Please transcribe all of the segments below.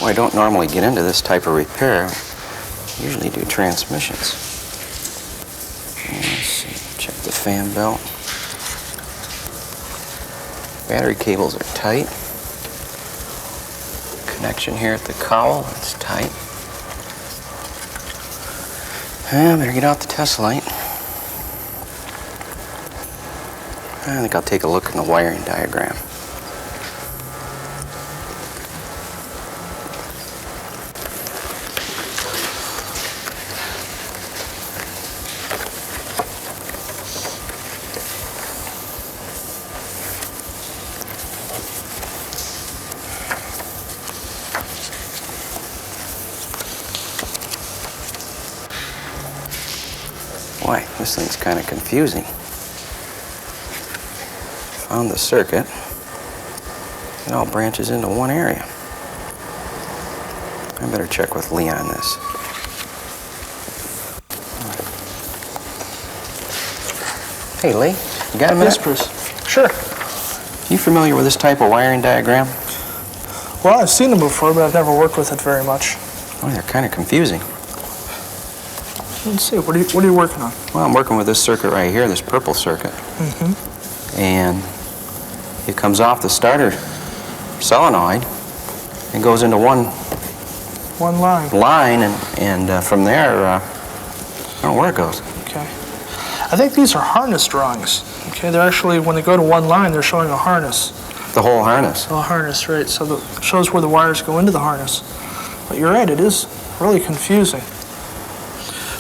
Well, I don't normally get into this type of repair. I usually do transmissions. Let's see, check the fan belt. Battery cables are tight. Connection here at the cowl, it's tight. I better get out the test light. I think I'll take a look in the wiring diagram. Boy, this thing's kind of confusing. Found the circuit. It all branches into one area. I better check with Lee on this. Hey, Lee, you got a minute? Yes, Bruce. Sure. You familiar with this type of wiring diagram? Well, I've seen them before, but I've never worked with it very much. Oh, they're kind of confusing. Let's see, what are you working on? Well, I'm working with this circuit right here, this purple circuit. And it comes off the starter solenoid and goes into one line, and from there, I don't know where it goes. Okay. I think these are harness drawings. Okay, they're actually, when they go to one line, they're showing a harness. The whole harness? The whole harness, right. So it shows where the wires go into the harness. But you're right, it is really confusing.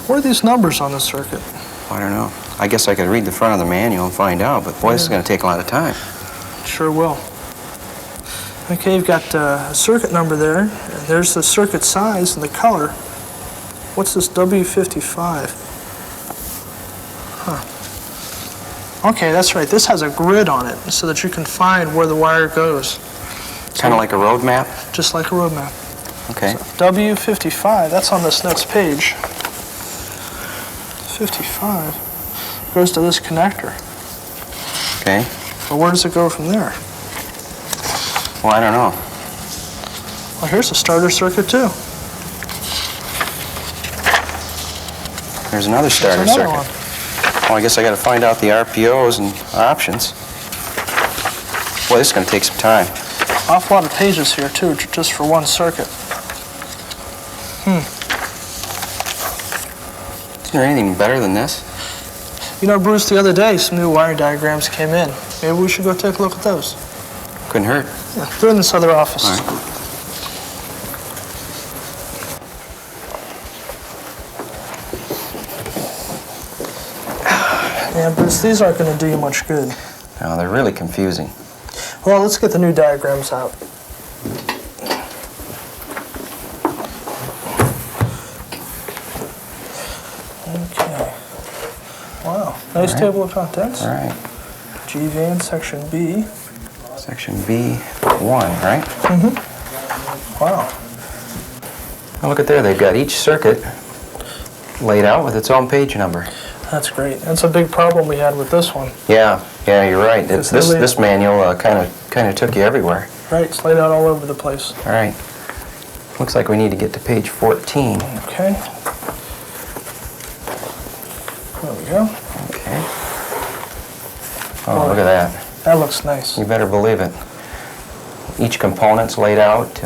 What are these numbers on the circuit? I don't know. I guess I could read the front of the manual and find out, but boy, this is going to take a lot of time. Sure will. Okay, you've got a circuit number there, and there's the circuit size and the color. What's this W55? Huh. Okay, that's right. This has a grid on it so that you can find where the wire goes. Kind of like a road map? Just like a road map. Okay. So W55, that's on this next page. 55 goes to this connector. Okay. But where does it go from there? Well, I don't know. Well, here's the starter circuit, too. There's another starter circuit. One. Well, I guess I got to find out the RPOs and options. Boy, this is going to take some time. Awful lot of pages here, too, just for one circuit. Is there anything better than this? You know, Bruce, the other day, some new wiring diagrams came in. Maybe we should go take a look at those. Couldn't hurt. Yeah, they're in this other office. All right. Yeah, Bruce, these aren't going to do you much good. No, they're really confusing. Well, let's get the new diagrams out. Okay. Wow, nice table of contents. All right. GVAN, Section B. Section B1, right? Mm-hmm. Wow. Now look at there, they've got each circuit laid out with its own page number. That's great. That's a big problem we had with this one. Yeah, you're right. This manual kind of took you everywhere. Right, it's laid out all over the place. All right. Looks like we need to get to page 14. Okay. There we go. Okay. Oh, look at that. That looks nice. You better believe it. Each component's laid out,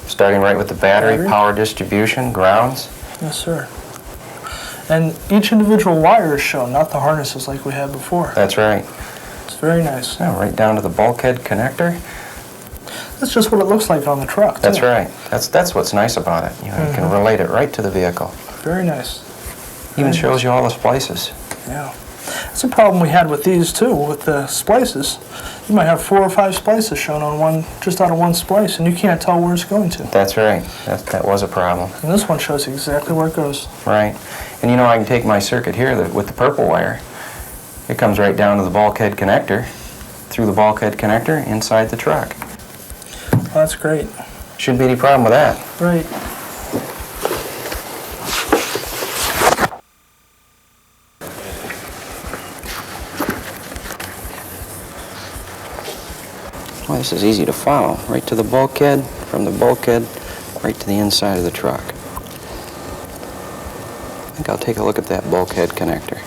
starting right with the battery, power distribution, grounds. Yes, sir. And each individual wire is shown, not the harnesses like we had before. That's right. It's very nice. Yeah, right down to the bulkhead connector. That's just what it looks like on the truck, too. That's right. That's what's nice about it. You know, you can relate it right to the vehicle. Very nice. Even shows you all the splices. Yeah. That's a problem we had with these, too, with the splices. You might have 4 or 5 splices shown on one, just out of one splice, and you can't tell where it's going to. That's right. That was a problem. And this one shows you exactly where it goes. Right. And you know, I can take my circuit here with the purple wire. It comes right down to the bulkhead connector, through the bulkhead connector, inside the truck. Well, that's great. Shouldn't be any problem with that. Right. Well, this is easy to follow. Right to the bulkhead, from the bulkhead, right to the inside of the truck. I think I'll take a look at that bulkhead connector.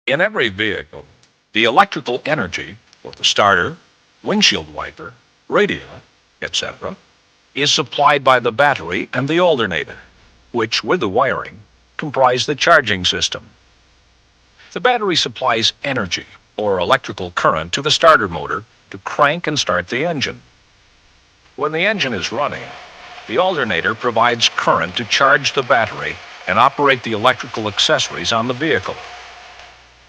In every vehicle, the electrical energy for the starter, windshield wiper, radio, etc., is supplied by the battery and the alternator, which, with the wiring, comprise the charging system. The battery supplies energy, or electrical current, to the starter motor to crank and start the engine. When the engine is running, the alternator provides current to charge the battery and operate the electrical accessories on the vehicle.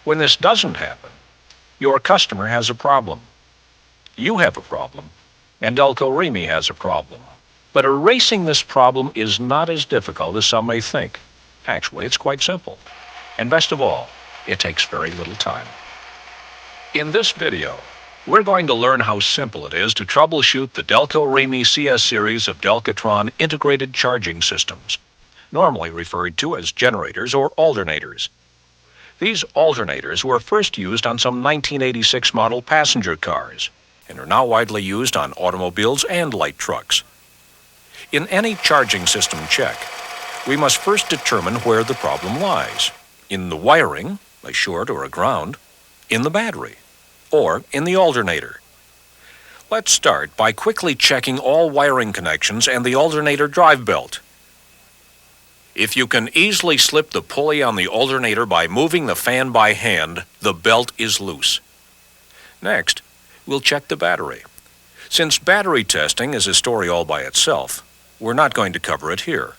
When this doesn't happen, your customer has a problem. You have a problem, and Delco Remy has a problem. But erasing this problem is not as difficult as some may think. Actually, it's quite simple. And best of all, it takes very little time. In this video, we're going to learn how simple it is to troubleshoot the Delco Remy CS series of Delcatron integrated charging systems, normally referred to as generators or alternators. These alternators were first used on some 1986 model passenger cars and are now widely used on automobiles and light trucks. In any charging system check, we must first determine where the problem lies: in the wiring, a short or a ground, in the battery, or in the alternator. Let's start by quickly checking all wiring connections and the alternator drive belt. If you can easily slip the pulley on the alternator by moving the fan by hand, the belt is loose. Next, we'll check the battery. Since battery testing is a story all by itself, we're not going to cover it here.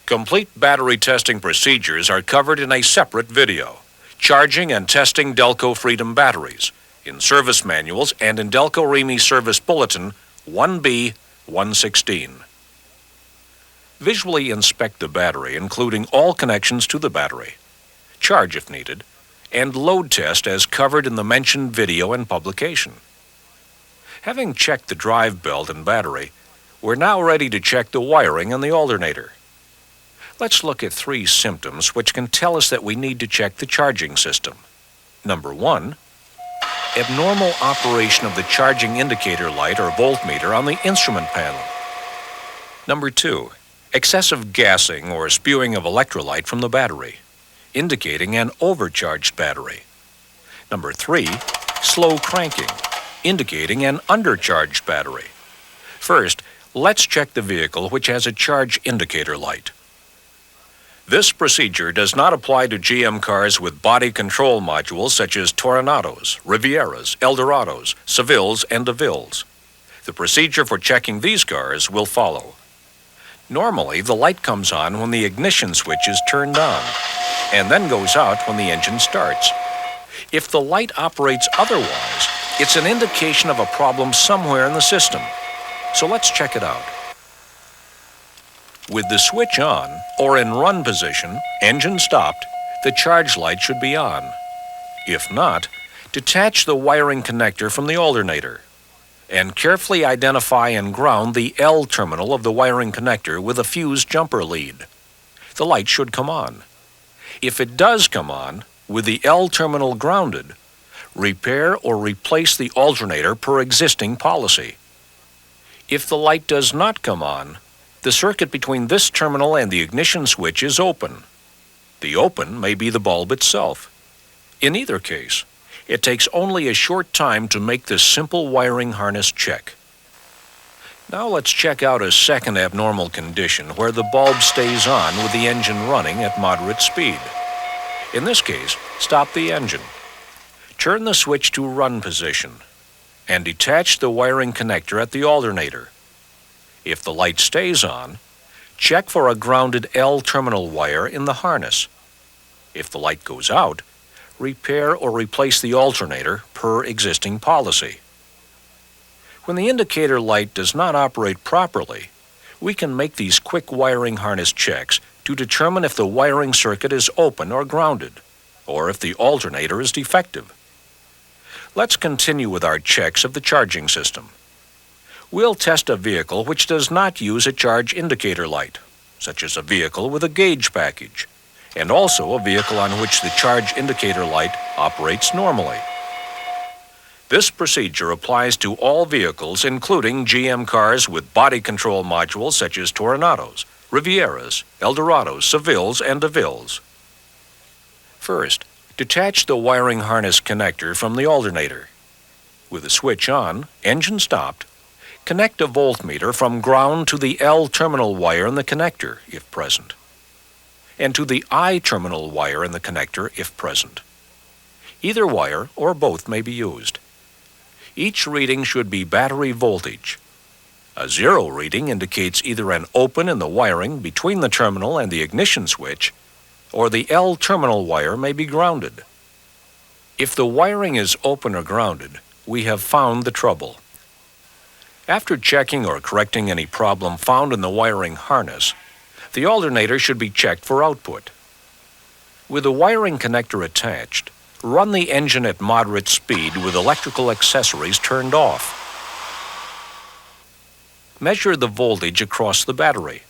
Complete battery testing procedures are covered in a separate video, Charging and Testing Delco Freedom Batteries, in service manuals and in Delco Remy Service Bulletin 1B116. Visually inspect the battery, including all connections to the battery, charge if needed, and load test as covered in the mentioned video and publication. Having checked the drive belt and battery, we're now ready to check the wiring and the alternator. Let's look at 3 symptoms which can tell us that we need to check the charging system. Number 1, abnormal operation of the charging indicator light or voltmeter on the instrument panel. Number 2, excessive gassing or spewing of electrolyte from the battery, indicating an overcharged battery. Number 3, slow cranking, indicating an undercharged battery. First, let's check the vehicle which has a charge indicator light. This procedure does not apply to GM cars with body control modules such as Toronados, Rivieras, Eldorados, Sevilles, and DeVilles. The procedure for checking these cars will follow. Normally, the light comes on when the ignition switch is turned on, and then goes out when the engine starts. If the light operates otherwise, it's an indication of a problem somewhere in the system. So let's check it out. With the switch on, or in run position, engine stopped, the charge light should be on. If not, detach the wiring connector from the alternator, and carefully identify and ground the L terminal of the wiring connector with a fuse jumper lead. The light should come on. If it does come on, with the L terminal grounded, repair or replace the alternator per existing policy. If the light does not come on, the circuit between this terminal and the ignition switch is open. The open may be the bulb itself. In either case, it takes only a short time to make this simple wiring harness check. Now let's check out a second abnormal condition where the bulb stays on with the engine running at moderate speed. In this case, stop the engine. Turn the switch to run position and detach the wiring connector at the alternator. If the light stays on, check for a grounded L terminal wire in the harness. If the light goes out, repair or replace the alternator per existing policy. When the indicator light does not operate properly, we can make these quick wiring harness checks to determine if the wiring circuit is open or grounded, or if the alternator is defective. Let's continue with our checks of the charging system. We'll test a vehicle which does not use a charge indicator light, such as a vehicle with a gauge package, and also a vehicle on which the charge indicator light operates normally. This procedure applies to all vehicles, including GM cars with body control modules such as Toronados, Rivieras, Eldorados, Sevilles, and DeVilles. First, detach the wiring harness connector from the alternator. With the switch on, engine stopped, connect a voltmeter from ground to the L terminal wire in the connector, if present, and to the I terminal wire in the connector, if present. Either wire or both may be used. Each reading should be battery voltage. A 0 reading indicates either an open in the wiring between the terminal and the ignition switch, or the L terminal wire may be grounded. If the wiring is open or grounded, we have found the trouble. After checking or correcting any problem found in the wiring harness, the alternator should be checked for output. With the wiring connector attached, run the engine at moderate speed with electrical accessories turned off. Measure the voltage across the battery.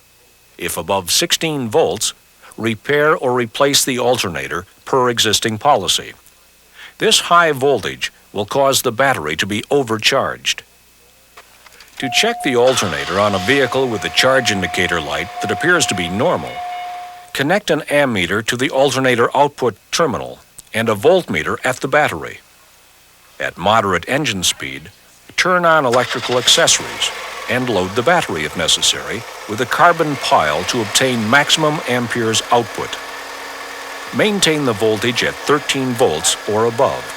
If above 16 volts, repair or replace the alternator per existing policy. This high voltage will cause the battery to be overcharged. To check the alternator on a vehicle with a charge indicator light that appears to be normal, connect an ammeter to the alternator output terminal and a voltmeter at the battery. At moderate engine speed, turn on electrical accessories and load the battery if necessary with a carbon pile to obtain maximum amperes output. Maintain the voltage at 13 volts or above.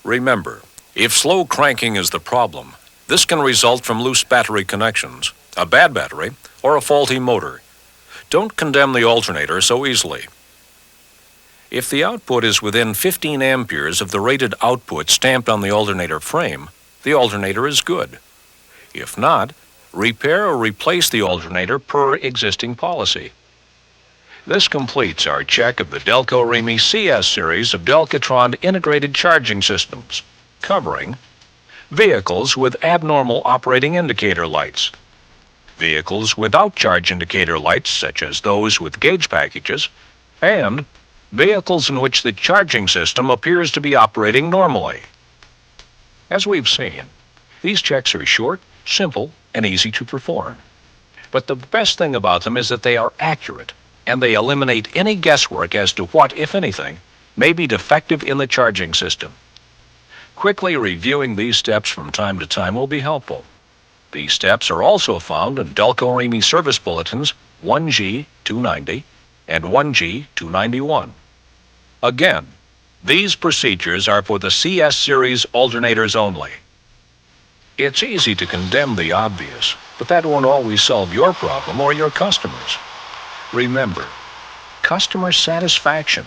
Remember, if slow cranking is the problem, this can result from loose battery connections, a bad battery, or a faulty motor. Don't condemn the alternator so easily. If the output is within 15 amperes of the rated output stamped on the alternator frame, the alternator is good. If not, repair or replace the alternator per existing policy. This completes our check of the Delco Remy CS series of Delcatron integrated charging systems, covering vehicles with abnormal operating indicator lights, vehicles without charge indicator lights such as those with gauge packages, and vehicles in which the charging system appears to be operating normally. As we've seen, these checks are short, simple, and easy to perform. But the best thing about them is that they are accurate, and they eliminate any guesswork as to what, if anything, may be defective in the charging system. Quickly reviewing these steps from time to time will be helpful. These steps are also found in Delco Remy Service Bulletins 1G290 and 1G291. Again, these procedures are for the CS series alternators only. It's easy to condemn the obvious, but that won't always solve your problem or your customers. Remember, customer satisfaction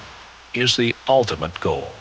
is the ultimate goal.